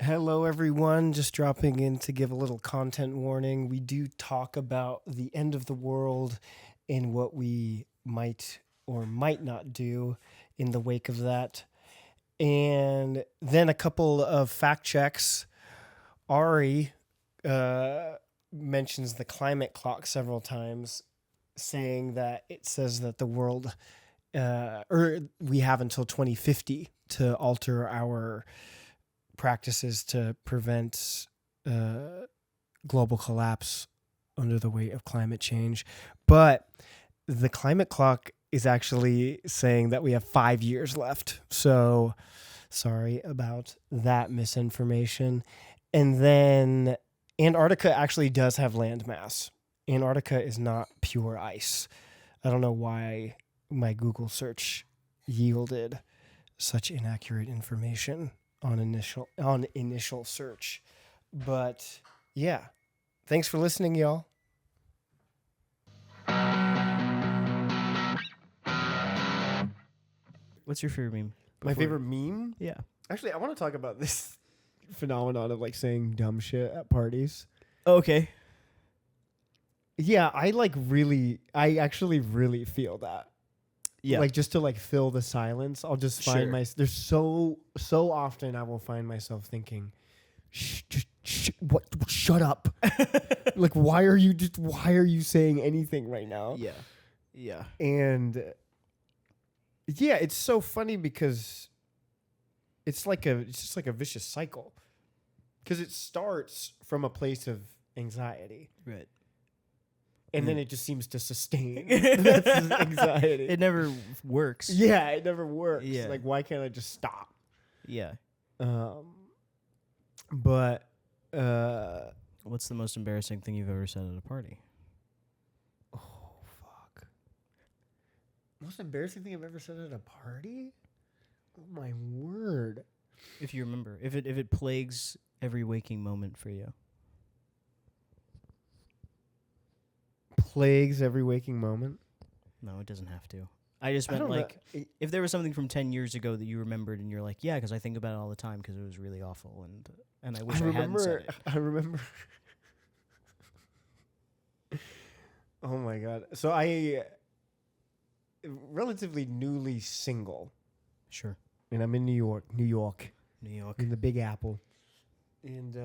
Hello, everyone. Just dropping in to give a little content warning. We do talk about the end of the world and what we might or might not do in the wake of that. And then a couple of fact checks. Ari mentions the climate clock several times, saying that it says that the world, or we have until 2050 to alter our practices to prevent global collapse under the weight of climate change. But the climate clock is actually saying that we have 5 years left. So sorry about that misinformation. And then Antarctica actually does have land mass. Antarctica is not pure ice. I don't know why my Google search yielded such inaccurate information on initial search. But yeah, thanks for listening, y'all. What's your favorite meme? My favorite meme? Yeah. Actually, I want to talk about this phenomenon of like saying dumb shit at parties. Okay. Yeah, I actually really feel that. Yeah. Like just to like fill the silence, I'll just find there's so often I will find myself thinking, shut up. Like why are you saying anything right now? Yeah. Yeah. And yeah, it's so funny because it's just like a vicious cycle. Because it starts from a place of anxiety. Right. And then it just seems to sustain that's anxiety. It never works. Yeah, it never works. Yeah. Like, why can't I just stop? Yeah. But What's the most embarrassing thing you've ever said at a party? oh fuck! Most embarrassing thing I've ever said at a party? Oh my word! If you remember, if it plagues every waking moment for you. Plagues every waking moment. No, it doesn't have to. I just meant like if there was something from 10 years ago that you remembered and you're like, yeah, because I think about it all the time because it was really awful and I wish I hadn't said it. I remember. Oh my god! So I relatively newly single. Sure. And I'm in New York, New York. in the Big Apple, and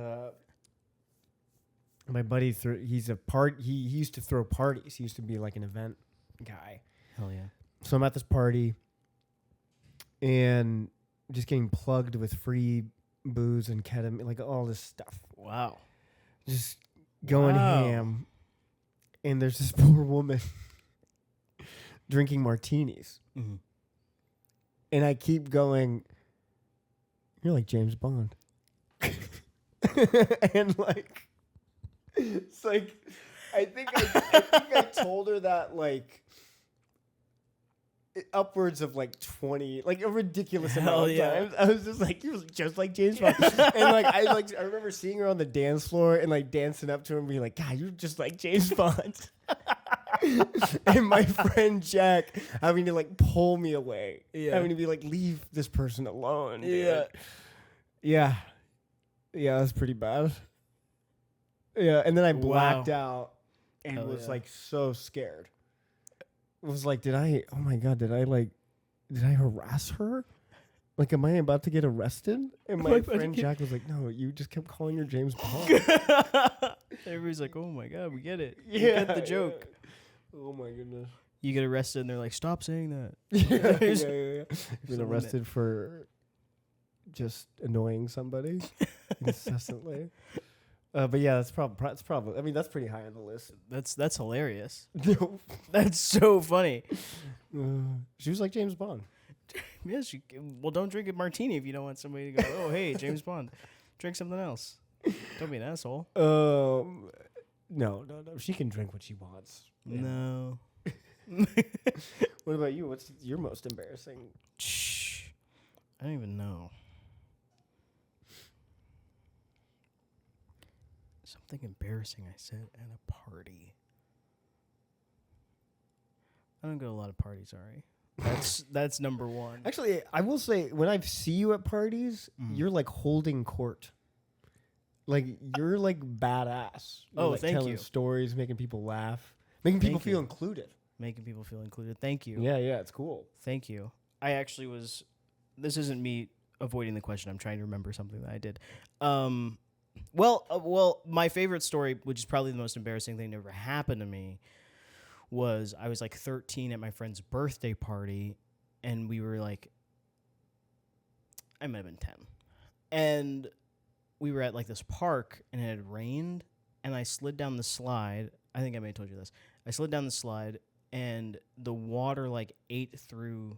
my buddy he used to throw parties. He used to be like an event guy. Hell yeah. So I'm at this party, and just getting plugged with free booze and ketamine, like all this stuff. Wow. Just going ham, and there's this poor woman drinking martinis. Mm-hmm. And I keep going, you're like James Bond. And like, it's like, I think I told her that like upwards of like 20, like a ridiculous amount of times. I was just like, you're just like James Bond. And like, I remember seeing her on the dance floor and like dancing up to her and being like, God, you're just like James Bond. And my friend Jack having to like pull me away, having to be like, leave this person alone. Dude. Yeah, that's pretty bad. Yeah, and then I blacked out and was like so scared. It was like, did I harass her? Like, am I about to get arrested? And my friend Jack was like, no, you just kept calling her James Bond. Everybody's like, oh my God, we get it. Yeah, we get the joke. Yeah. Oh my goodness. You get arrested and they're like, stop saying that. Yeah. Been arrested for just annoying somebody incessantly. But yeah, that's probably. I mean, that's pretty high on the list. That's hilarious. That's so funny. She was like James Bond. Yes. Well, don't drink a martini if you don't want somebody to go, oh, hey, James Bond. Drink something else. Don't be an asshole. No. She can drink what she wants. Yeah. No. What about you? What's your most embarrassing? I don't even know. Something embarrassing I said at a party. I don't go to a lot of parties, Ari. That's number one. Actually, I will say when I see you at parties, you're like holding court. Like, you're like badass. You're, Oh, like, thank telling you. stories, making people laugh, making people Thank feel you. included. Making people feel included. Thank you. Yeah, it's cool. Thank you. I actually was. This isn't me avoiding the question. I'm trying to remember something that I did. Well, my favorite story, which is probably the most embarrassing thing that ever happened to me, was I was like 13 at my friend's birthday party, and we were like, I might have been 10, and we were at like this park, and it had rained, and I slid down the slide. I think I may have told you this. I slid down the slide, and the water like ate through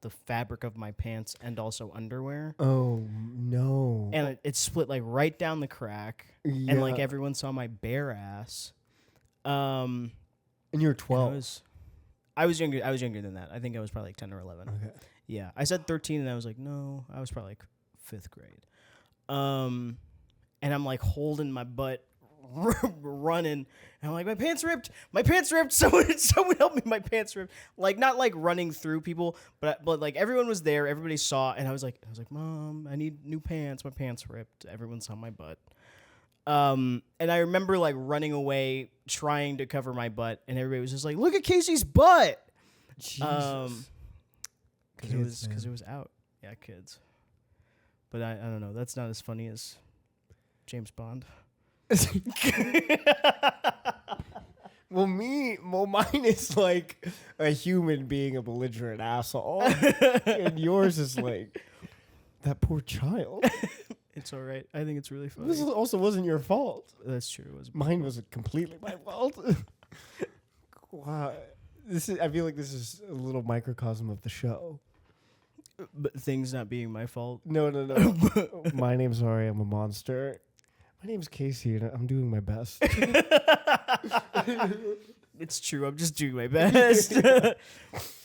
the fabric of my pants and also underwear. Oh, no. And it split like right down the crack, and like everyone saw my bare ass. And you're 12. I was younger. I was younger than that. I think I was probably like 10 or 11. Okay. Yeah, I said 13, and I was like, no, I was probably like 5th grade. And I'm like holding my butt, running, and I'm like, my pants ripped. Someone help me! My pants ripped. Like, not like running through people, but like everyone was there. Everybody saw, and I was like, Mom, I need new pants. My pants ripped. Everyone saw my butt. And I remember like running away, trying to cover my butt, and everybody was just like, look at Casey's butt. Jesus. Because it was out. Yeah, kids. But I don't know. That's not as funny as James Bond. Well, mine is like a human being a belligerent asshole, and yours is like that poor child. It's all right. I think it's really funny. This also wasn't your fault. That's true. It was Mine was completely my fault. Wow, I feel like this is a little microcosm of the show. But things not being my fault. No. My name's Ari. I'm a monster. My name's Casey, and I'm doing my best. It's true. I'm just doing my best. I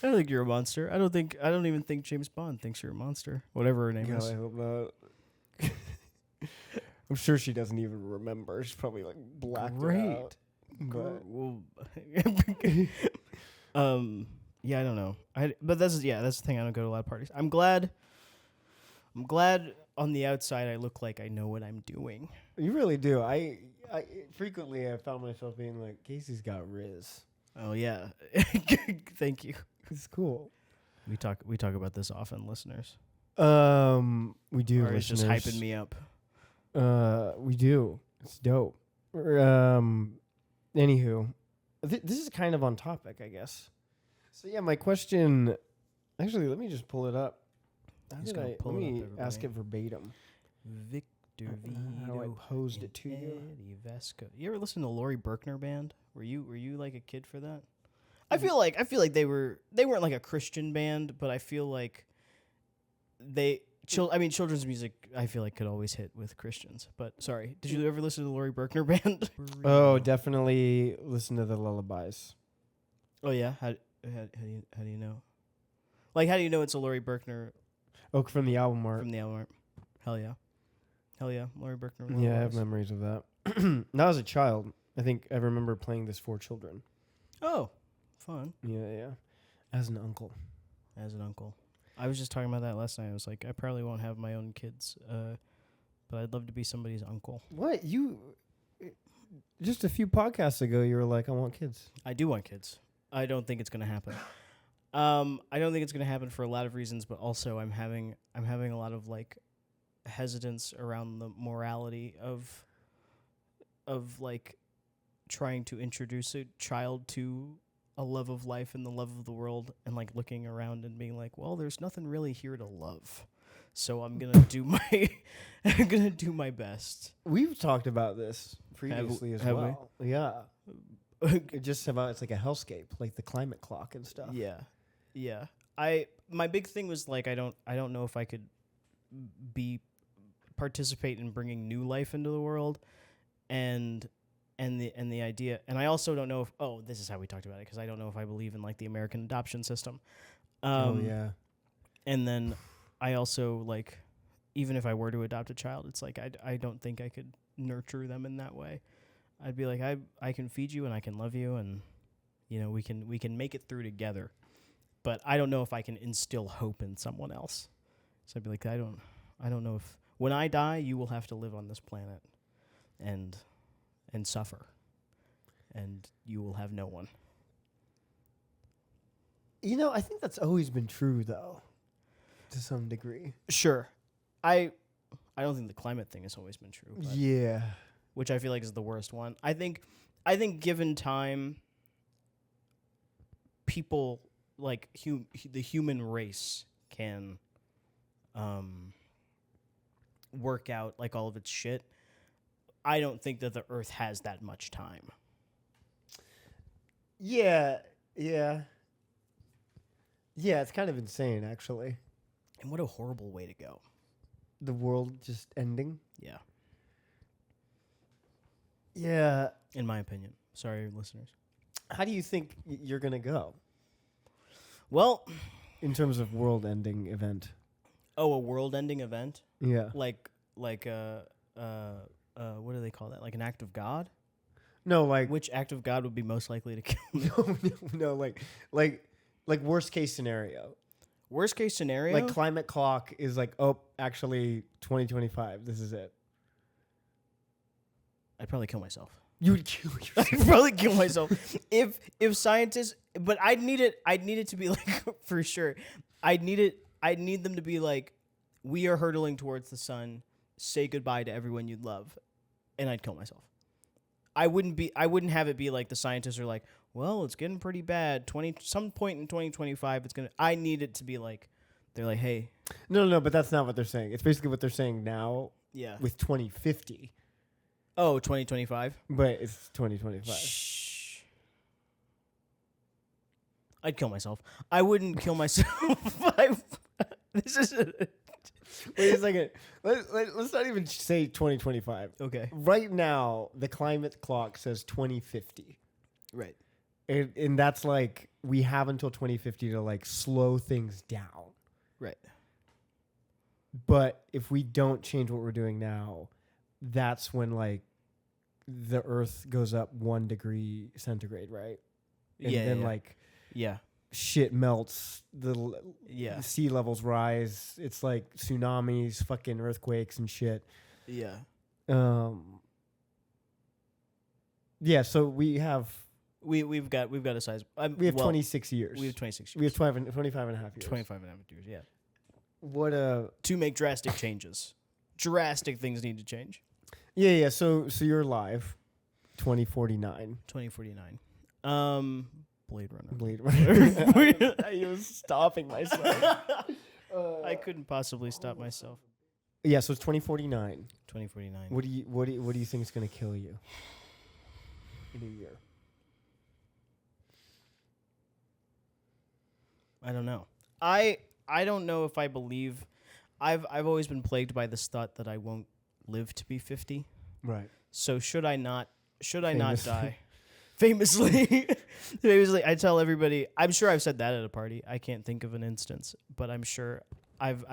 don't think you're a monster. I don't even think James Bond thinks you're a monster. Whatever her name is. I hope not. I'm sure she doesn't even remember. She's probably like blacked it out. But Well, yeah, I don't know. But that's the thing. I don't go to a lot of parties. I'm glad on the outside I look like I know what I'm doing. You really do. I frequently I found myself being like, Casey's got Riz. Oh yeah. Thank you. It's cool. We talk about this often, listeners. We do. Or it's just hyping me up. We do. It's dope. Anywho, this is kind of on topic, I guess. So yeah, my question. Actually, let me just pull it up. Let me ask it verbatim. Victor Vito. How I posed it to you. Eddie Vesco. You ever listen to Lori Berkner Band? Were you like a kid for that? I feel like they weren't like a Christian band, but I feel like children's music I feel like could always hit with Christians. But sorry, did you ever listen to the Lori Berkner Band? Oh, definitely listen to the lullabies. Oh yeah, how do you know? Like, how do you know it's a Lori Berkner? Oh, from the album art. From the album art. Hell yeah, Lori Berkner. Yeah, I have memories of that. Not as a child. I think I remember playing this for children. Oh, fun. Yeah. As an uncle. I was just talking about that last night. I was like, I probably won't have my own kids, but I'd love to be somebody's uncle. What? Just a few podcasts ago, you were like, I want kids. I do want kids. I don't think it's going to happen. I don't think it's going to happen for a lot of reasons, but also I'm having a lot of like hesitance around the morality of like trying to introduce a child to a love of life and the love of the world, and like looking around and being like, well, there's nothing really here to love. So I'm going to do my best. We've talked about this previously as well. We? Yeah. Just about it's like a hellscape, like the climate clock and stuff. Yeah. My big thing was like I don't know if I could participate in bringing new life into the world, and the idea, and I also don't know if this is how we talked about it, because I don't know if I believe in like the American adoption system. Yeah. And then I also like, even if I were to adopt a child, it's like I don't think I could nurture them in that way. I'd be like, I can feed you and I can love you, and we can make it through together. But I don't know if I can instill hope in someone else. So I'd be like, I don't know if when I die, you will have to live on this planet. and suffer, and you will have no one. I think that's always been true, though, to some degree. Sure, I don't think the climate thing has always been true. But Yeah. which I feel like is the worst one. I think given time, people like the human race can work out like all of its shit. I don't think that the Earth has that much time. Yeah. Yeah. Yeah, it's kind of insane, actually. And what a horrible way to go. The world just ending. Yeah. Yeah. In my opinion. Sorry, listeners. How do you think you're going to go Well, in terms of world-ending event? a world-ending event? Yeah. Like what do they call that? Like an act of God? No, like... Which act of God would be most likely to kill me? No, like worst-case scenario. Worst case scenario? Like climate clock is like, oh, actually 2025. This is it. I'd probably kill myself. You would kill yourself. I'd probably kill myself if scientists. But I'd need it to be like for sure. I'd need them to be like, we are hurtling towards the sun. Say goodbye to everyone you'd love, and I'd kill myself. I wouldn't have it be like the scientists are like, well, it's getting pretty bad. Some point in 2025, it's gonna. I need it to be like, they're like, hey, No, but that's not what they're saying. It's basically what they're saying now yeah, with 2050, oh, 2025. but it's 2025. Shh. I'd kill myself. I wouldn't kill myself. This is Wait a second. Let's not even say 2025. okay. Right now, the climate clock says 2050. Right. And that's like, we have until 2050 to like slow things down. Right. But if we don't change what we're doing now, that's when like the Earth goes up 1 degree centigrade, right? And then like yeah. shit melts, Yeah. sea levels rise. It's like tsunamis, fucking earthquakes and shit. Yeah. Yeah, so we have We've got a size. we have 26 years. We have 26 years. We have 25 and a half years. 25 and a half years. Yeah. What To make drastic changes. Drastic things need to change. Yeah. So you're alive, 2049. 2049. Blade Runner. Blade Runner. I was stopping myself. I couldn't possibly stop myself. Yeah, so it's 2049. 2049. What do you think is going to kill you in a year? I don't know. I don't know if I believe. I've always been plagued by this thought that I won't live to be 50. Right. So should I not Famously. die? Famously, I tell everybody. I'm sure I've said that at a party. I can't think of an instance, but I'm sure I've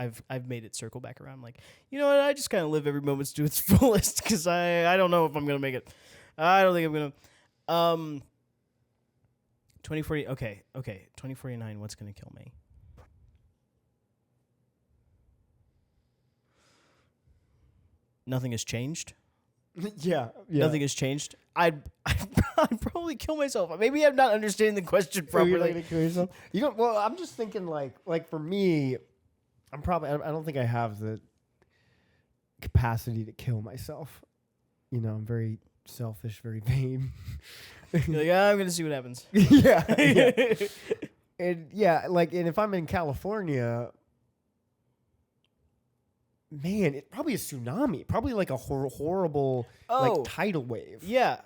made it circle back around. Like, you know what? I just kind of live every moment to its fullest because I don't know if I'm gonna make it. I don't think I'm gonna. 2040. Okay. 2049. What's gonna kill me? Nothing has changed. Yeah. Nothing has changed. I'd probably kill myself. Maybe I'm not understanding the question Are you properly. gonna kill yourself? You don't. Well, I'm just thinking like for me, I don't think I have the capacity to kill myself. I'm very selfish, very vain. You're like, I'm gonna see what happens. yeah. And if I'm in California, man, it probably a tsunami, probably like a horrible like tidal wave. Yeah,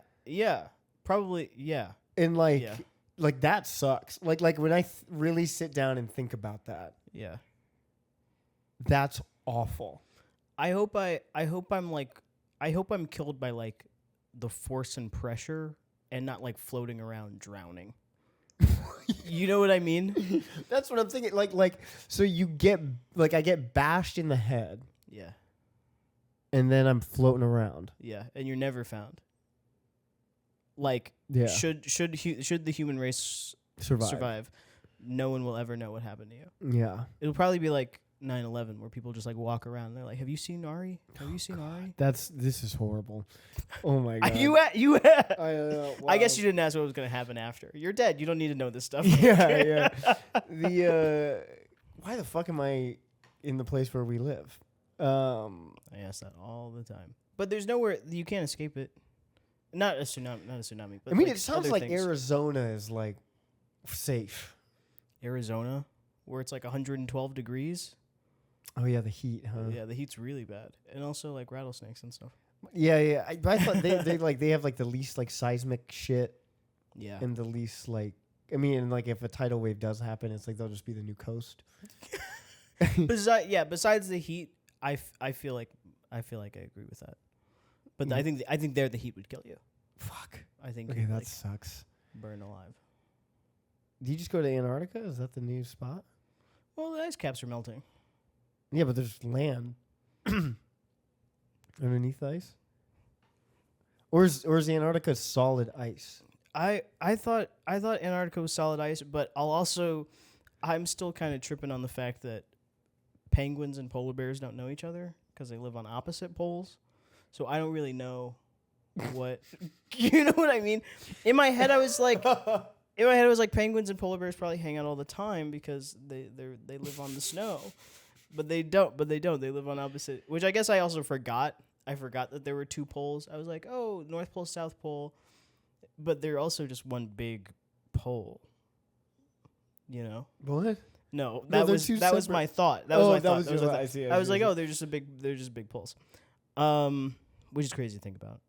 probably, yeah. And like that sucks. Like when I really sit down and think about that, Yeah. that's awful. I hope I'm killed by like the force and pressure and not like floating around drowning. You know what I mean? That's what I'm thinking. Like so you get I get bashed in the head. Yeah. And then I'm floating around. Yeah, and you're never found. Like, Yeah. should the human race survive, no one will ever know what happened to you. Yeah. It'll probably be like 9/11 where people just like walk around and they're like, "Have you seen Ari? Have you seen Ari?" This is horrible. Oh my god. You I guess wow. you didn't ask what was going to happen after. You're dead. You don't need to know this stuff. Yeah. The why the fuck am I in the place where we live? I ask that all the time. But there's nowhere you can't escape it. Not a tsunami. But I mean, like it sounds other like things. Arizona is like safe. Arizona, where it's like 112 degrees. Oh yeah, the heat, huh? Yeah, the heat's really bad, and also like rattlesnakes and stuff. Yeah. I thought they have like the least like seismic shit Yeah. and the least like. I mean, and like if a tidal wave does happen, it's like they'll just be the new coast. Besides the heat, I feel like I agree with that. But I think there the heat would kill you. Fuck. I think Okay, you'd, that like, sucks. burn alive. Do you just go to Antarctica? Is that the new spot? Well, the ice caps are melting. Yeah, but there's land underneath the ice. Or is Antarctica solid ice? I thought Antarctica was solid ice, but I'm still kind of tripping on the fact that penguins and polar bears don't know each other because they live on opposite poles. So I don't really know what you know what I mean. In my head, I was like, penguins and polar bears probably hang out all the time because they live on the snow, but they don't. They live on opposite. Which I guess I also forgot. I forgot that there were two poles. I was like, oh, North Pole, South Pole, but they're also just one big pole. You know? What? No, No, that they're was two that was separate- my thought. That was my thought. was That was your- my I thought. see, I was see, like, I oh, see. they're just big poles. Which is crazy to think about.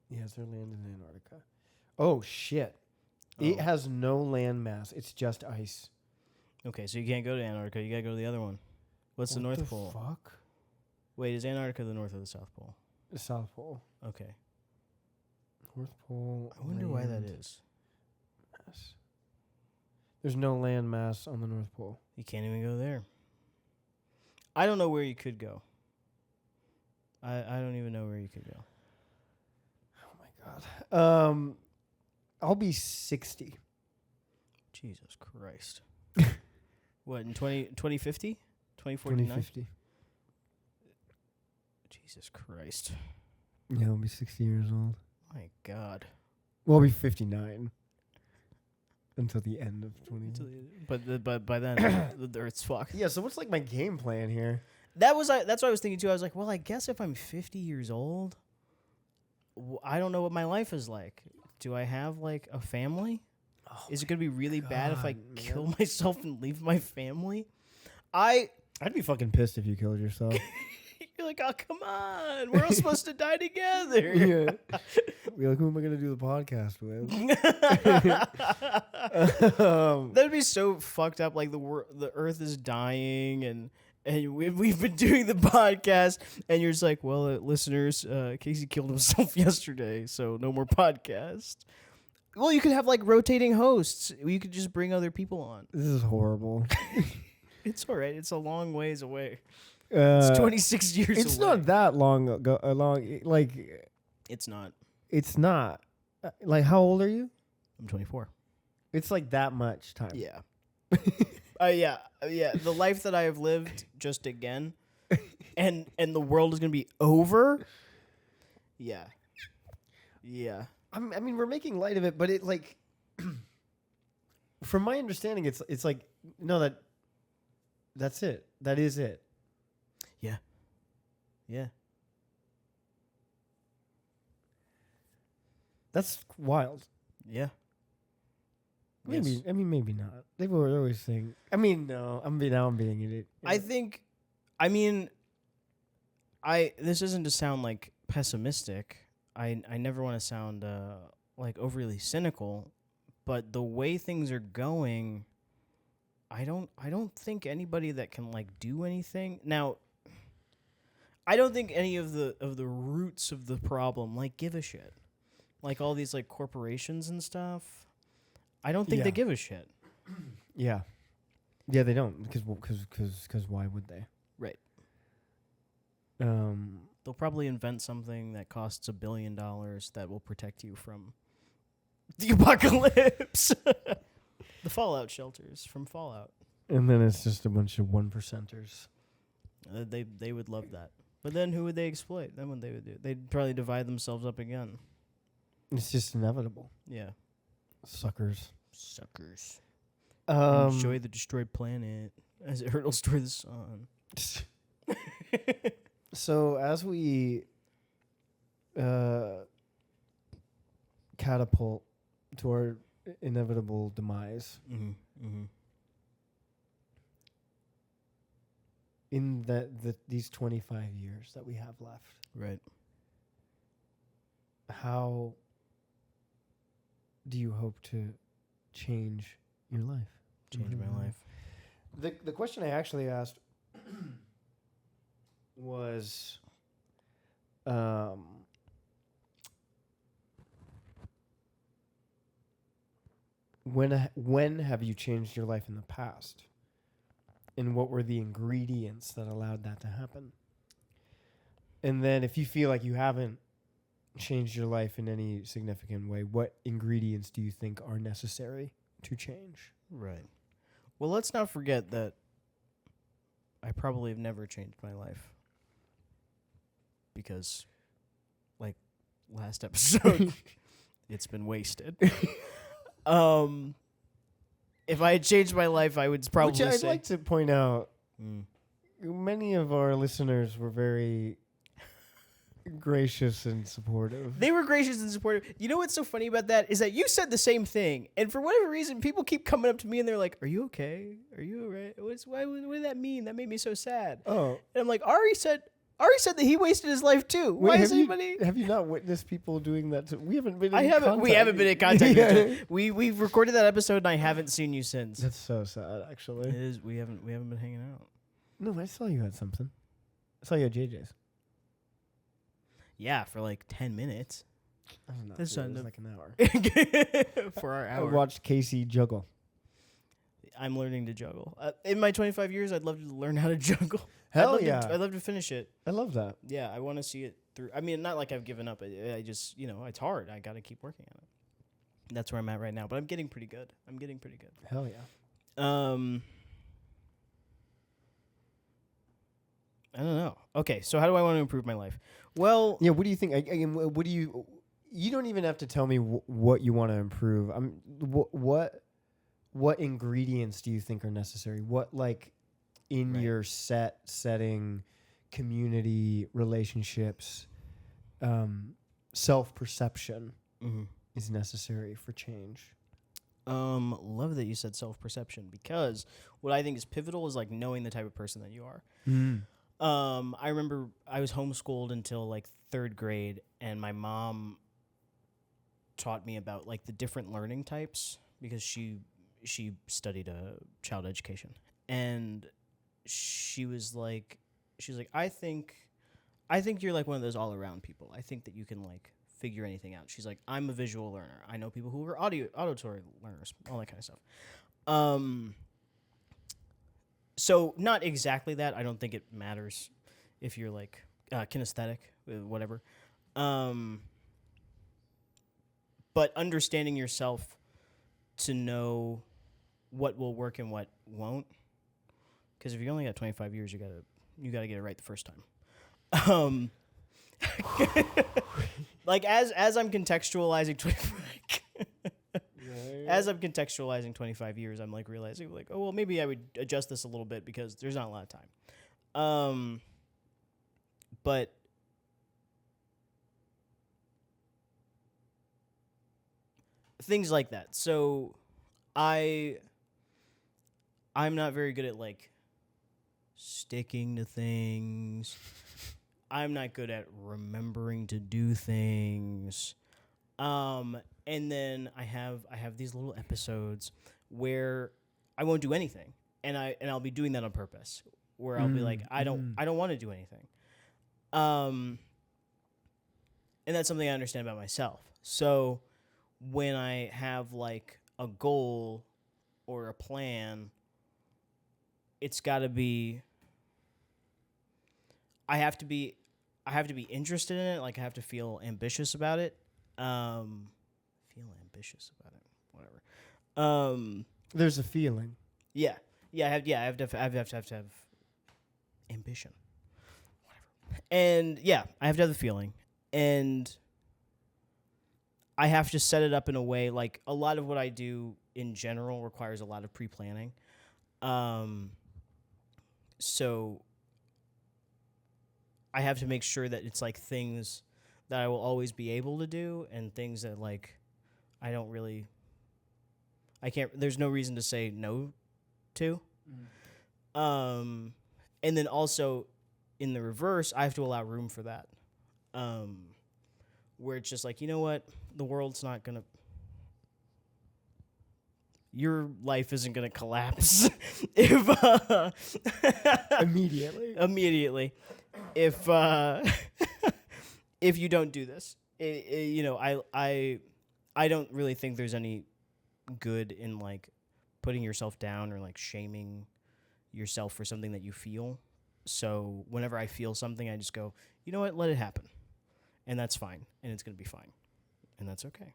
Yeah, is there land in Antarctica? Oh shit! Oh. It has no land mass. It's just ice. Okay, so you can't go to Antarctica. You gotta go to the other one. What's the North Pole? Fuck. Wait, is Antarctica the North or the South Pole? The South Pole. Okay. North Pole. I wonder why that land is. mass. There's no land mass on the North Pole. You can't even go there. I don't know where you could go. I don't even know where you could go. Oh my god. I'll be 60. Jesus Christ. What, in 2050? 2049? 2050. Jesus Christ. Yeah, I'll be 60 years old. My God. Well, I'll be 59. Until the end of 20. But by then, the Earth's fucked. Yeah, so what's like my game plan here? That's what I was thinking too. I was like, well, I guess if I'm 50 years old, I don't know what my life is like. Do I have like a family? Oh Is it gonna be really bad if I God, kill man. myself and leave my family? I'd be fucking pissed if you killed yourself. You're like, oh come on, we're all supposed to die together. Yeah. Be like, who am I gonna do the podcast with? That'd be so fucked up. Like the Earth is dying, and we've been doing the podcast, and you're just like, well, listeners, Casey killed himself yesterday, so no more podcast. Well, you could have like rotating hosts. You could just bring other people on. This is horrible. It's all right. It's a long ways away. It's It's 26 years away. It's not that long ago. Like It's not. it's not. Like, how old are you? I'm 24. It's like that much time. Yeah. Yeah. The life that I have lived just again, and the world is gonna be over. Yeah. Yeah. I mean, we're making light of it, but it like, from my understanding, it's like no, that's it. That is it. Yeah. That's wild. Yeah. Maybe Yes. I mean maybe not. They were always saying. I mean no. I'm being an idiot. I think. This isn't to sound like pessimistic. I never want to sound like overly cynical, but the way things are going, I don't think anybody that can like do anything now. I don't think any of the roots of the problem like give a shit, like all these like corporations and stuff. I don't think they Yeah. give a shit. Yeah. Yeah, they don't because why would they? Right. Um. They'll probably invent something that costs $1 billion that will protect you from the apocalypse. The Fallout shelters from Fallout. And then it's just a bunch of 1%ers. They would love that. But then who would they exploit? Then what they would do? They'd probably divide themselves up again. It's just inevitable. Yeah. Suckers. Enjoy the destroyed planet as it hurtles toward the sun. So as we catapult toward inevitable demise, in these 25 years that we have left, right? How do you hope to change your life? Change my life. The question I actually asked was, when have you changed your life in the past? And what were the ingredients that allowed that to happen? And then if you feel like you haven't changed your life in any significant way, what ingredients do you think are necessary to change? Right. Well, let's not forget that I probably have never changed my life. Because, like last episode, it's been wasted. If I had changed my life, I would probably Which I'd say... like to point out, many of our listeners were very gracious and supportive. They were gracious and supportive. You know what's so funny about that is that you said the same thing, and for whatever reason, people keep coming up to me and they're like, "Are you okay? Are you all right? What did that mean? That made me so sad." Oh, and I'm like, Ari said that he wasted his life too. wait, Why is anybody? Have you not witnessed people doing that? We haven't been. We haven't been in contact. With each other. We've recorded that episode, and I haven't seen you since. That's so sad, actually. It is. We haven't been hanging out. No, I saw you at something. I saw you at JJ's. Yeah, for like 10 minutes. I don't know. This It was Sunday. like an hour. For our I hour. watched Casey juggle. I'm learning to juggle. In my 25 years, I'd love to learn how to juggle. Hell yeah. I'd love to finish it. I love that. Yeah, I want to see it through. I mean, not like I've given up. I just, it's hard. I got to keep working on it. That's where I'm at right now. But I'm getting pretty good. Hell yeah. I don't know. Okay, so how do I want to improve my life? Well, Yeah, what do you think? Again, what do you... You don't even have to tell me what you want to improve. What ingredients do you think are necessary? What, like, in Right. your setting, community, relationships, self-perception is necessary for change? love that you said self-perception, because what I think is pivotal is like knowing the type of person that you are. I remember I was homeschooled until like 3rd grade, and my mom taught me about like the different learning types, because she studied child education, and she was like, I think you're like one of those all-around people. I think that you can like figure anything out. She's like, I'm a visual learner. I know people who are auditory learners, all that kind of stuff. So not exactly that. I don't think it matters if you're like kinesthetic, whatever. But understanding yourself to know what will work and what won't. Because if you only got 25 years, you gotta get it right the first time. Like as I'm contextualizing 25 years, I'm like realizing like, oh well, maybe I would adjust this a little bit because there's not a lot of time. But things like that. So I'm not very good at like sticking to things. I'm not good at remembering to do things. And then I have these little episodes where I won't do anything, and I'll be doing that on purpose, where I'll be like, I don't want to do anything. And that's something I understand about myself. So when I have like a goal or a plan, it's got to be, I have to be interested in it. Like I have to feel ambitious about it. Whatever. There's a feeling. Yeah. I have to have ambition. Whatever. And yeah, I have to have the feeling. And I have to set it up in a way, like a lot of what I do in general requires a lot of pre-planning. So I have to make sure that it's like things that I will always be able to do and things that like I can't, there's no reason to say no to. And then also in the reverse, I have to allow room for that. Where it's just like, you know what? The world's not going to, your life isn't going to collapse if immediately if if you don't do this. You know, I don't really think there's any good in like putting yourself down or like shaming yourself for something that you feel. So whenever I feel something, I just go, you know what, let it happen. And that's fine. And it's going to be fine. And that's okay.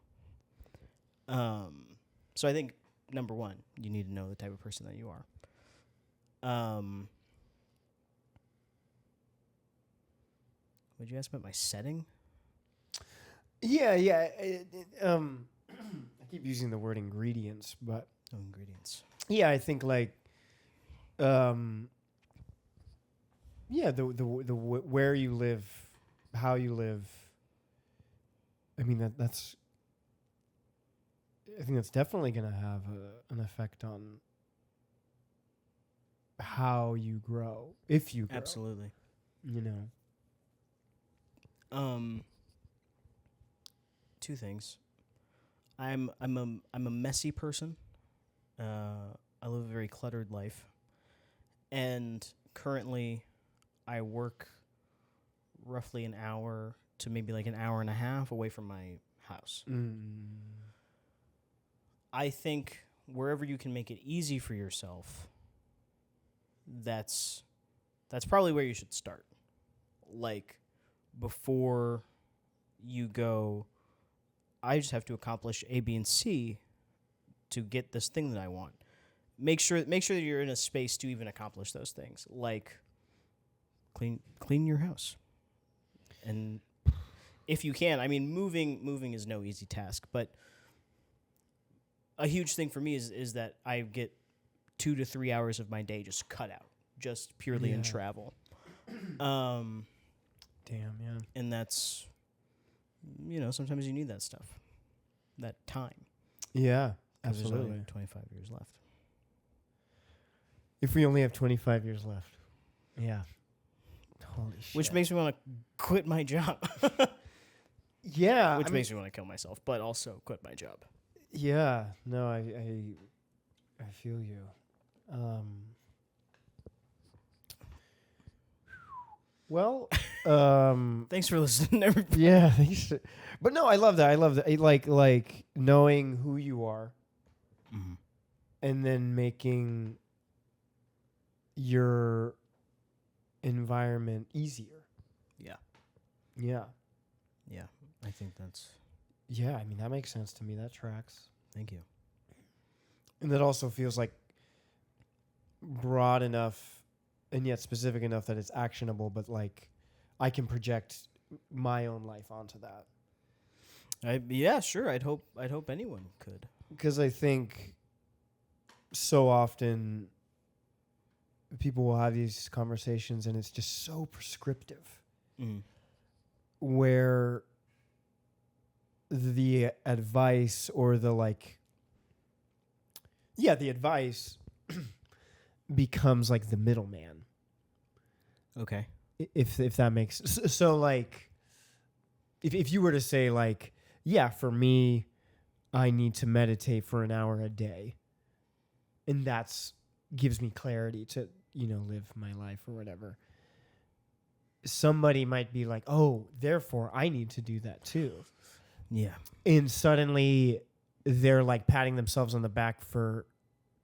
So I think, number one, you need to know the type of person that you are. Would you ask about my setting? Yeah. I keep using the word ingredients, but ingredients. Yeah, I think like, the where you live, how you live. I mean that's. I think that's definitely going to have an effect on how you grow, if you grow. Absolutely. You know. Two things. I'm a messy person. I live a very cluttered life, and currently, I work roughly an hour to maybe like an hour and a half away from my house. I think wherever you can make it easy for yourself, that's probably where you should start. Like, before you go, I just have to accomplish A, B, and C to get this thing that I want. Make sure that you're in a space to even accomplish those things. Like, clean your house. And if you can, I mean, moving is no easy task, but a huge thing for me is that I get 2 to 3 hours of my day just cut out, just purely in travel. Damn, yeah. And that's, sometimes you need that stuff, that time. Yeah, 'Cause absolutely. There's only 25 years left. If we only have 25 years left. Yeah. Holy shit. Which makes me want to quit my job. Yeah. Which makes me want to kill myself, but also quit my job. Yeah. No, I feel you. Well, Thanks for listening, everybody. yeah, thanks. But no, I love that. I love that. Like knowing who you are, and then making your environment easier. Yeah. Yeah. Yeah. I think that's. Yeah, I mean that makes sense to me. That tracks. Thank you. And that also feels like broad enough and yet specific enough that it's actionable, but like I can project my own life onto that. Yeah, sure. I'd hope anyone could. Because I think so often people will have these conversations and it's just so prescriptive. Where the advice or the advice becomes like the middleman. Okay. If that makes so like if you were to say like, yeah, for me, I need to meditate for an hour a day, and that's gives me clarity to live my life or whatever. Somebody might be like, oh, therefore I need to do that too. Yeah. And suddenly they're like patting themselves on the back for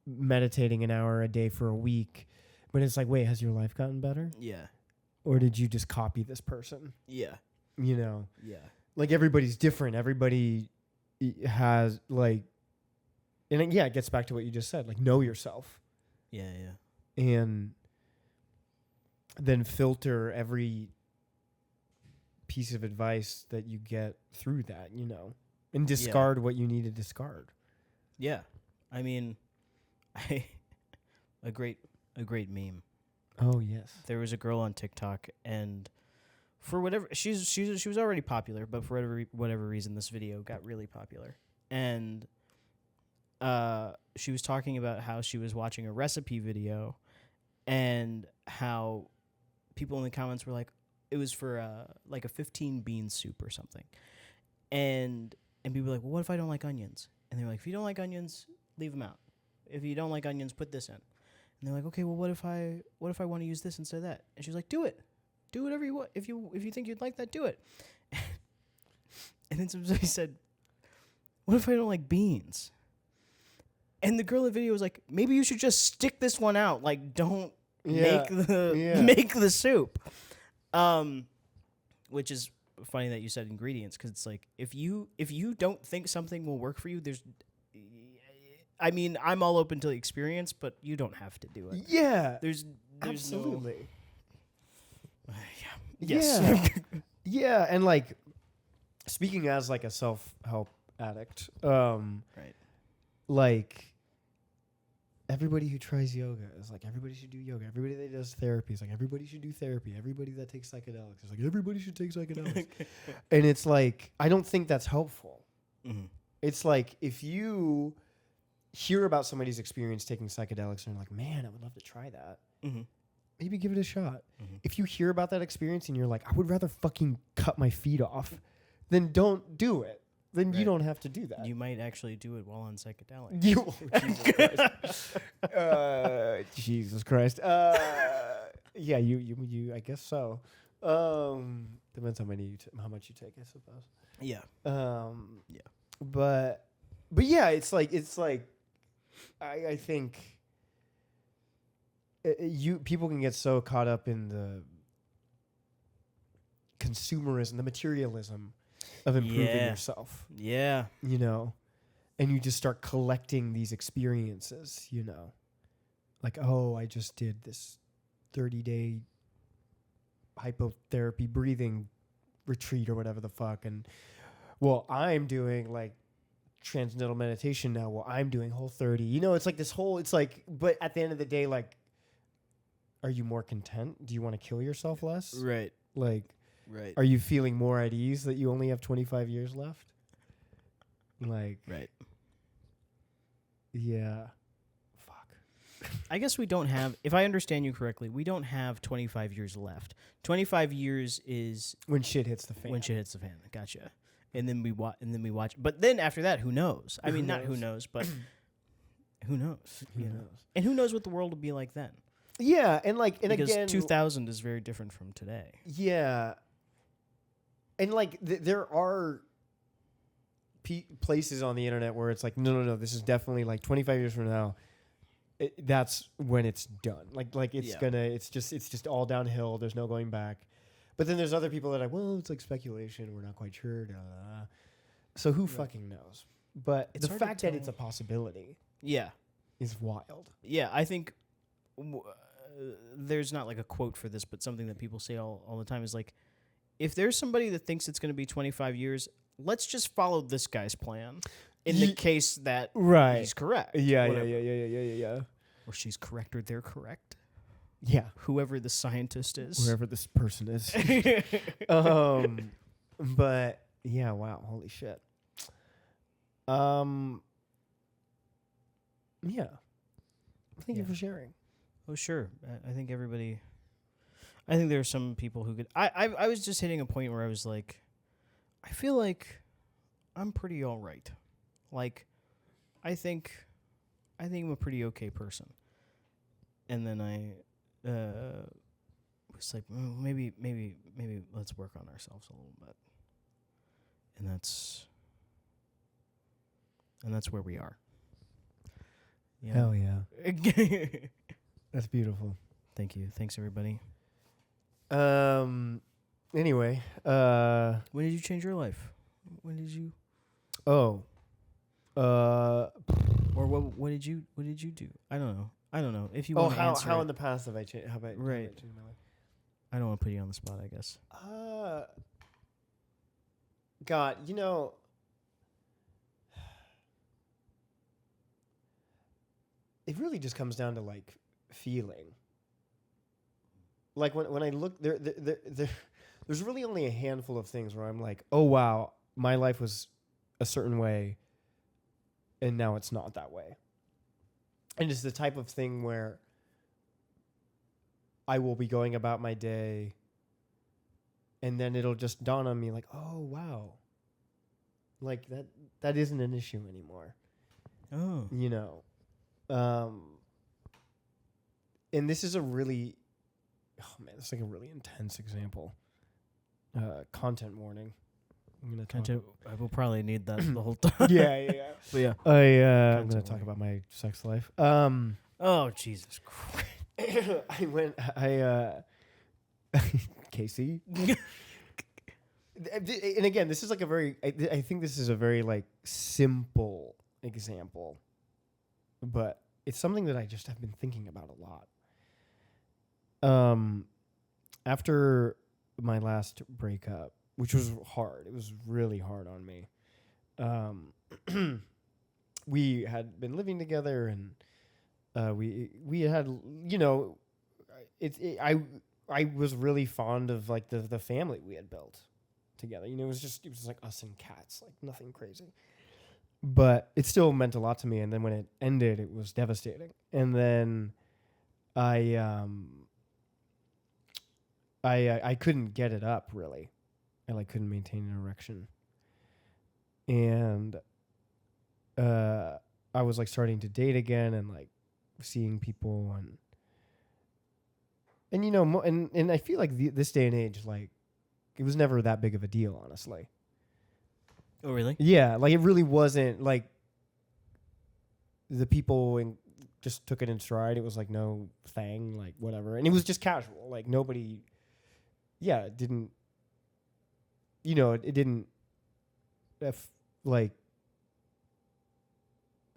meditating an hour a day for a week. But it's like, wait, has your life gotten better? Yeah. Or did you just copy this person? Yeah. Yeah. Like everybody's different. Everybody has like, and it gets back to what you just said. Like know yourself. Yeah. And then filter every piece of advice that you get through that, and discard what you need to discard. Yeah. I mean, a great meme. Oh, yes. There was a girl on TikTok, and for whatever she was already popular, but for whatever reason this video got really popular. And she was talking about how she was watching a recipe video and how people in the comments were like, it was for like a 15 bean soup or something. And people were like, well, what if I don't like onions? And they're like, if you don't like onions, leave them out. If you don't like onions, put this in. And they're like, okay, well, what if I want to use this instead of that? And she was like, do it. Do whatever you want. If you think you'd like that, do it. And then somebody said, what if I don't like beans? And the girl in the video was like, maybe you should just stick this one out. Like, don't make the soup. Which is funny that you said ingredients, because it's like, if you don't think something will work for you, I mean, I'm all open to the experience, but you don't have to do it. Yeah. There's absolutely. Yes. Yeah, and like, speaking as like a self-help addict, right. Like, everybody who tries yoga is like, everybody should do yoga. Everybody that does therapy is like, everybody should do therapy. Everybody that takes psychedelics is like, everybody should take psychedelics. And it's like, I don't think that's helpful. Mm-hmm. It's like, if you hear about somebody's experience taking psychedelics and you're like, man, I would love to try that. Mm-hmm. Maybe give it a shot. Mm-hmm. If you hear about that experience and you're like, I would rather fucking cut my feet off, then don't do it. Then you don't have to do that. You might actually do it while on psychedelics. Jesus Christ. Yeah, you. I guess so. Depends how much you take, I suppose. Yeah. Yeah. But yeah, it's like I think people can get so caught up in the consumerism, the materialism of improving yourself. Yeah. And you just start collecting these experiences, like, oh, I just did this 30-day hypotherapy breathing retreat or whatever the fuck. And well, I'm doing like transcendental meditation now. Well, I'm doing Whole30. It's like this whole, but at the end of the day, like, are you more content? Do you want to kill yourself less? Right. Like, right. Are you feeling more at ease that you only have 25 years left? Like, right. Yeah. Fuck. I guess we don't have, if I understand you correctly, we don't have 25 years left. 25 years is when shit hits the fan. Gotcha. And then we watch. But then after that, who knows? I mean, not who knows, but who knows? Who knows? And who knows what the world will be like then? Yeah, and because again, 2000 is very different from today. Yeah. And like there are places on the internet where it's like, no, this is definitely like 25 years from now. That's when it's done. Like it's it's just all downhill. There's no going back. But then there's other people that are like, well, it's like speculation. We're not quite sure. So who fucking knows? But it's the fact that it's a possibility, is wild. Yeah, I think there's not like a quote for this, but something that people say all the time is like, if there's somebody that thinks it's going to be 25 years, let's just follow this guy's plan in the case that he's correct. Yeah. Or she's correct or they're correct. Yeah. Whoever the scientist is. Whoever this person is. But yeah, wow, holy shit. Yeah. Thank you for sharing. Oh, sure. I think there are some people who could. I was just hitting a point where I was like, I feel like I'm pretty all right. Like, I think I'm a pretty okay person. And then I was like, well, maybe let's work on ourselves a little bit. And that's where we are. Yeah. Hell yeah. That's beautiful. Thank you. Thanks, everybody. Anyway. When did you change your life? When did you? Oh. Or what did you do? I don't know. If you want to answer how in the past have I changed? How about right? changed my life? I don't want to put you on the spot, I guess. God, it really just comes down to like feeling. Like when I look there's really only a handful of things where I'm like, oh wow, my life was a certain way, and now it's not that way. And it's the type of thing where I will be going about my day, and then it'll just dawn on me like, oh wow, like that isn't an issue anymore. Oh. And this is a really, it's like a really intense example. Content warning. I'm gonna talk. I will probably need that the whole time. Yeah. But yeah. I'm gonna Content talk warning. about my sex life. Oh, Jesus Christ. Casey. And again, this is like a very, I think this is a very like simple example, but it's something that I just have been thinking about a lot. After my last breakup, which was hard, it was really hard on me. We had been living together, and we had, I was really fond of like the family we had built together. It was like us and cats, like nothing crazy. But it still meant a lot to me. And then when it ended, it was devastating. And then I couldn't get it up really. I like couldn't maintain an erection. And I was like starting to date again and like seeing people and I feel like this day and age, like it was never that big of a deal, honestly. Oh, really? Yeah, like it really wasn't like the people just took it in stride. It was like no thing, like whatever. And it was just casual. Like nobody, it didn't, it didn't, like,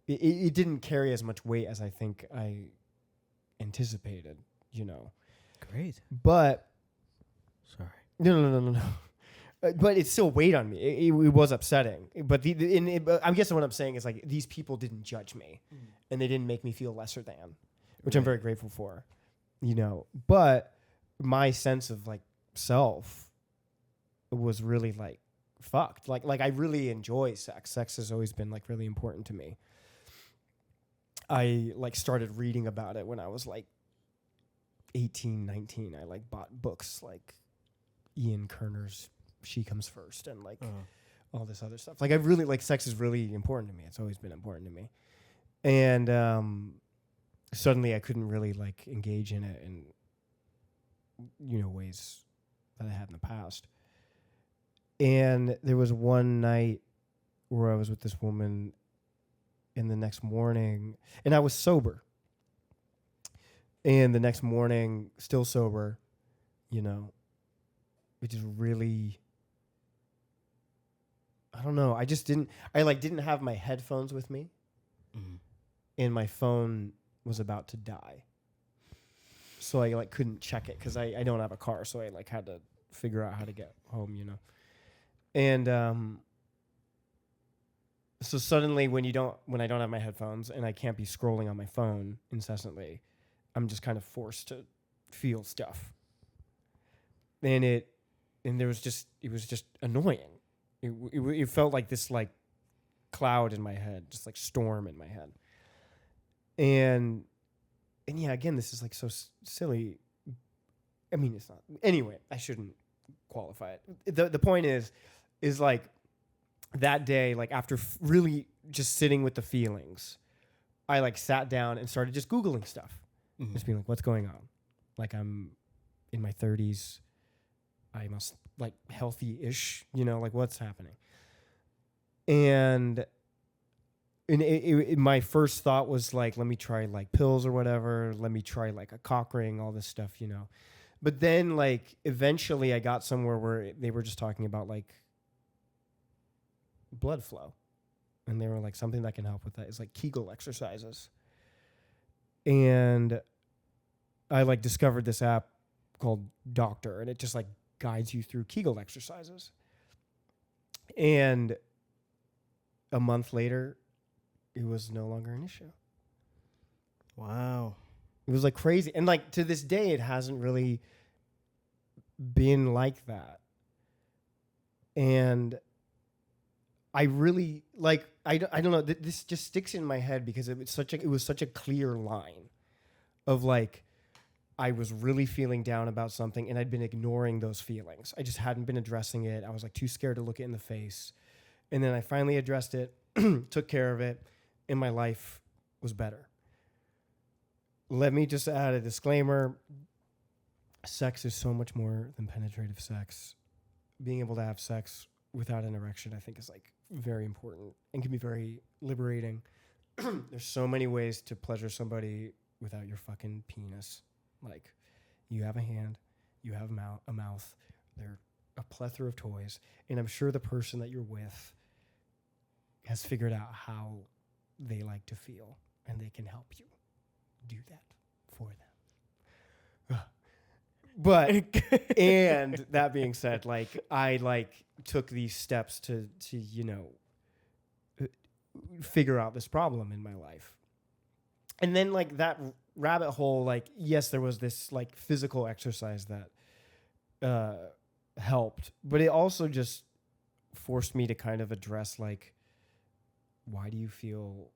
it didn't carry as much weight as I think I anticipated, Great. But. Sorry. No. But it still weighed on me. It was upsetting. But I'm guessing what I'm saying is like these people didn't judge me, and they didn't make me feel lesser than, which I'm very grateful for, But my sense of like self was really like fucked. Like I really enjoy sex. Sex has always been like really important to me. I like started reading about it when I was like 18, 19. I like bought books like Ian Kerner's She Comes First and like all this other stuff. Like I really like sex is really important to me. It's always been important to me. And suddenly I couldn't really like engage in it in ways that I had in the past. And there was one night where I was with this woman, and the next morning, and I was sober. And the next morning, still sober, it just really, I don't know. I didn't have my headphones with me, and my phone was about to die. So I like couldn't check it because I don't have a car, so I like had to figure out how to get home, And so suddenly when I don't have my headphones and I can't be scrolling on my phone incessantly, I'm just kind of forced to feel stuff. And it was just annoying. It felt like this like cloud in my head, just like storm in my head. And yeah, again, this is like so silly. I mean, it's not. Anyway, I shouldn't qualify it. The point is like that day, like after really just sitting with the feelings, I like sat down and started just Googling stuff. Just being like, what's going on? Like I'm in my 30s. I must like healthy-ish, like what's happening? And my first thought was like, let me try like pills or whatever. Let me try like a cock ring, all this stuff, But then like eventually I got somewhere where they were just talking about like blood flow. And they were like, something that can help with that is like Kegel exercises. And I like discovered this app called Doctor, and it just like guides you through Kegel exercises. And a month later, it was no longer an issue. Wow. It was like crazy. And like to this day, it hasn't really been like that. And I really like, I don't know, this just sticks in my head because it was such a clear line of like, I was really feeling down about something and I'd been ignoring those feelings. I just hadn't been addressing it. I was like too scared to look it in the face. And then I finally addressed it, took care of it, and my life was better. Let me just add a disclaimer. Sex is so much more than penetrative sex. Being able to have sex without an erection, I think, is like very important and can be very liberating. There's so many ways to pleasure somebody without your fucking penis. Like, you have a hand, you have a mouth, there are a plethora of toys, and I'm sure the person that you're with has figured out how they like to feel, and they can help you do that for them. But, and that being said, like, I like took these steps to you know, figure out this problem in my life. And then like that rabbit hole, like, yes, there was this like physical exercise that helped, but it also just forced me to kind of address like, why do you feel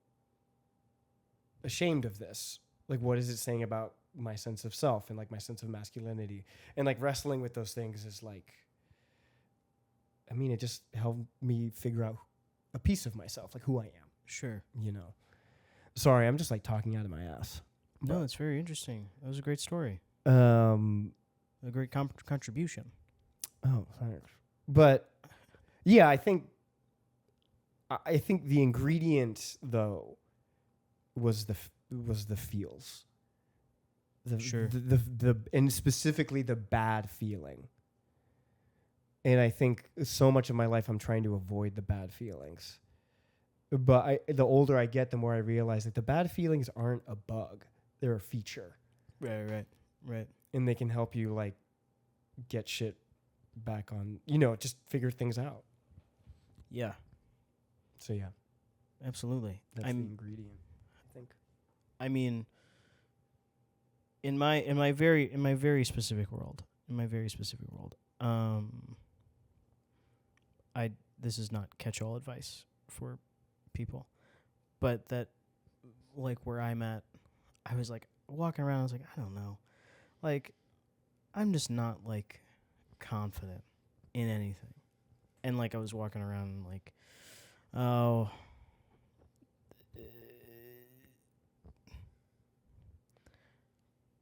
ashamed of this? Like, what is it saying about my sense of self and like my sense of masculinity? And like wrestling with those things is like, I mean, it just helped me figure out a piece of myself, like who I am. Sure. You know, sorry, I'm just like talking out of my ass. No, it's very interesting. That was a great story. A great contribution. Oh, thanks. But yeah, I think the ingredient though was the feels. Sure. The and specifically the bad feeling. And I think so much of my life I'm trying to avoid the bad feelings. But the older I get, the more I realize that the bad feelings aren't a bug. They're a feature. Right. And they can help you like get shit back on, you know, just figure things out. Yeah. So yeah. Absolutely. That's the ingredient, I think. I mean, in my very specific world, this is not catch-all advice for people, but that like where I'm at, I was like walking around, I was like, I don't know, like I'm just not like confident in anything, and like I was walking around and like, oh,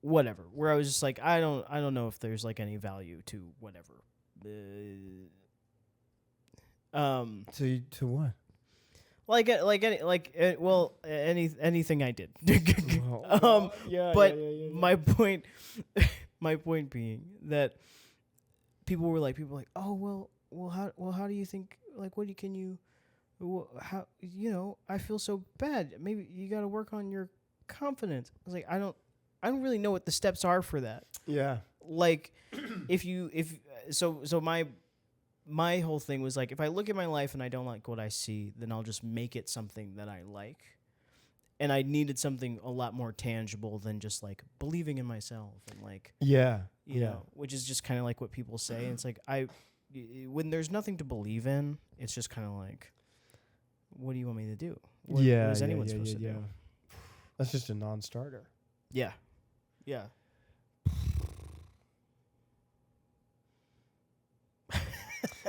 whatever, where I was just like, I don't know if there's like any value to whatever. To what? Anything I did. Yeah. But my point being that people were like, oh how do you think, like, how, you know, I feel so bad, maybe you got to work on your confidence. I was like, I don't really know what the steps are for that. Yeah. Like, so my whole thing was like, if I look at my life and I don't like what I see, then I'll just make it something that I like. And I needed something a lot more tangible than just like believing in myself and like, you know, which is just kind of like what people say. And it's like, when there's nothing to believe in, it's just kind of like, what do you want me to do? What is anyone supposed to do? That's just a non-starter. Yeah.